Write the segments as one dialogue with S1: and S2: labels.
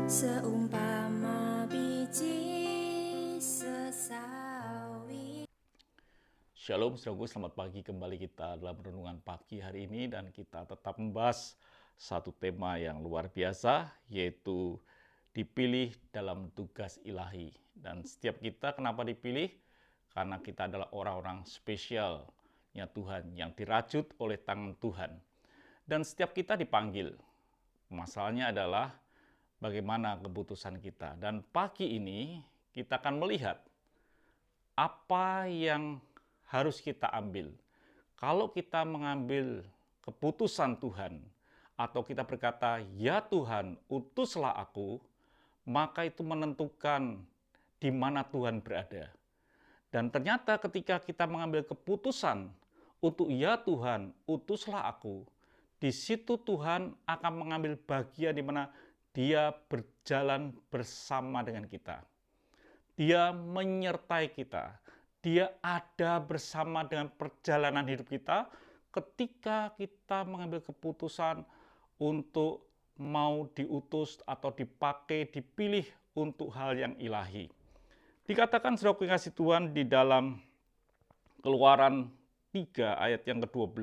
S1: Seumpama biji sesawi.
S2: Shalom saudaraku, selamat pagi. Kembali kita dalam renungan pagi hari ini dan kita tetap membahas satu tema yang luar biasa, yaitu dipilih dalam tugas ilahi. Dan setiap kita kenapa dipilih? Karena kita adalah orang-orang spesialnya Tuhan yang dirajut oleh tangan Tuhan. Dan setiap kita dipanggil. Masalahnya adalah bagaimana keputusan kita. Dan pagi ini kita akan melihat apa yang harus kita ambil. Kalau kita mengambil keputusan Tuhan, atau kita berkata, "Ya Tuhan, utuslah aku," maka itu menentukan di mana Tuhan berada. Dan ternyata ketika kita mengambil keputusan untuk "Ya Tuhan, utuslah aku," di situ Tuhan akan mengambil bagian di mana Dia berjalan bersama dengan kita. Dia menyertai kita. Dia ada bersama dengan perjalanan hidup kita ketika kita mengambil keputusan untuk mau diutus atau dipakai, dipilih untuk hal yang ilahi. Dikatakan saudara kasih Tuhan di dalam Keluaran 3 ayat yang ke-12.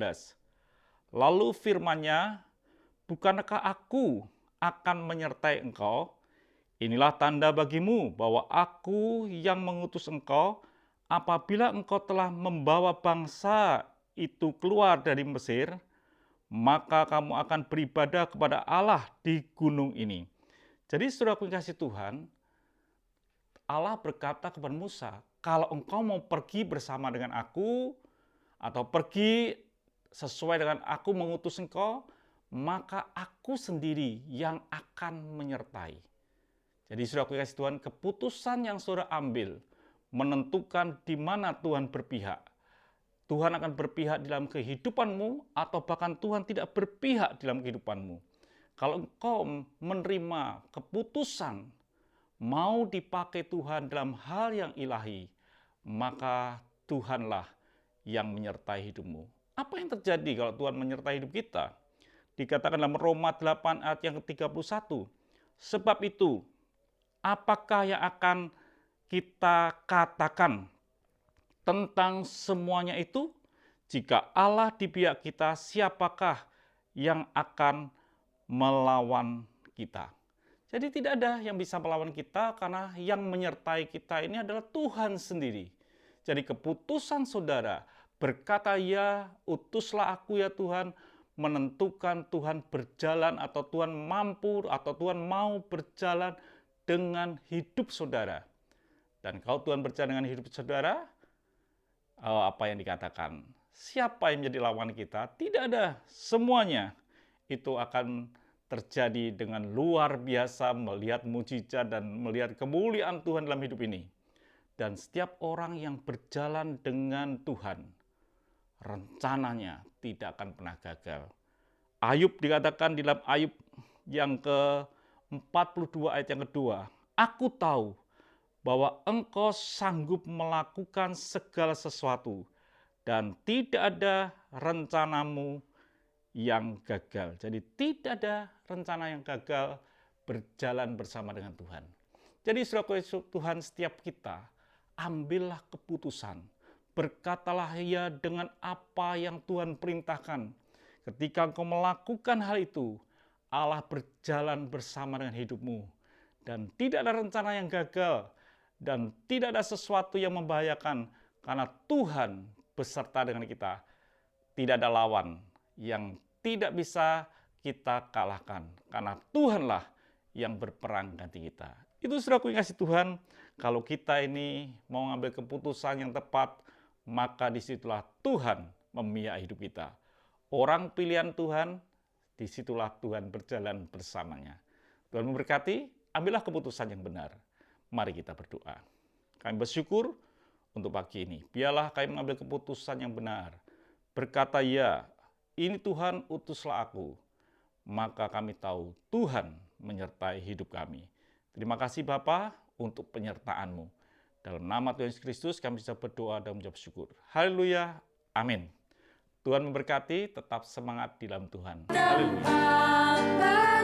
S2: Lalu firman-Nya, "Bukankah aku akan menyertai engkau? Inilah tanda bagimu bahwa aku yang mengutus engkau apabila engkau telah membawa bangsa itu keluar dari Mesir, maka kamu akan beribadah kepada Allah di gunung ini." Jadi saudaraku kasih Tuhan, Allah berkata kepada Musa, "Kalau engkau mau pergi bersama dengan aku, atau pergi sesuai dengan aku mengutus engkau, maka aku sendiri yang akan menyertai." Jadi saudara kasih Tuhan, keputusan yang saudara ambil menentukan di mana Tuhan berpihak. Tuhan akan berpihak dalam kehidupanmu, atau bahkan Tuhan tidak berpihak dalam kehidupanmu. Kalau engkau menerima keputusan mau dipakai Tuhan dalam hal yang ilahi, maka Tuhanlah yang menyertai hidupmu. Apa yang terjadi kalau Tuhan menyertai hidup kita? Dikatakan dalam Roma 8 ayat yang ke-31. "Sebab itu, apakah yang akan kita katakan tentang semuanya itu? Jika Allah di pihak kita, siapakah yang akan melawan kita?" Jadi tidak ada yang bisa melawan kita, karena yang menyertai kita ini adalah Tuhan sendiri. Jadi keputusan saudara berkata, "Ya, utuslah aku ya Tuhan," menentukan Tuhan berjalan, atau Tuhan mampu, atau Tuhan mau berjalan dengan hidup saudara. Dan kalau Tuhan berjalan dengan hidup saudara, apa yang dikatakan? Siapa yang menjadi lawan kita? Tidak ada. Semuanya itu akan terjadi dengan luar biasa, melihat mujizat dan melihat kemuliaan Tuhan dalam hidup ini. Dan setiap orang yang berjalan dengan Tuhan, rencananya tidak akan pernah gagal. Ayub dikatakan di dalam Ayub yang ke-42 ayat yang kedua, "Aku tahu bahwa engkau sanggup melakukan segala sesuatu, dan tidak ada rencanamu yang gagal." Jadi tidak ada rencana yang gagal berjalan bersama dengan Tuhan. Jadi saudara Tuhan, setiap kita ambillah keputusan. Berkatalah ya dengan apa yang Tuhan perintahkan. Ketika engkau melakukan hal itu, Allah berjalan bersama dengan hidupmu. Dan tidak ada rencana yang gagal. Dan tidak ada sesuatu yang membahayakan. Karena Tuhan beserta dengan kita. Tidak ada lawan yang tidak bisa kita kalahkan. Karena Tuhanlah yang berperang ganti kita. Itu saudaraku yang kasih Tuhan, kalau kita ini mau ngambil keputusan yang tepat, maka disitulah Tuhan memihak hidup kita. Orang pilihan Tuhan, disitulah Tuhan berjalan bersamanya. Tuhan memberkati, ambillah keputusan yang benar. Mari kita berdoa. Kami bersyukur untuk pagi ini. Biarlah kami mengambil keputusan yang benar. Berkata, "Ya, ini Tuhan, utuslah aku." Maka kami tahu Tuhan menyertai hidup kami. Terima kasih Bapa untuk penyertaan-Mu. Dalam nama Tuhan Yesus Kristus kami bisa berdoa dan mengucap syukur. Haleluya. Amin. Tuhan memberkati, tetap semangat di dalam Tuhan. Haleluya.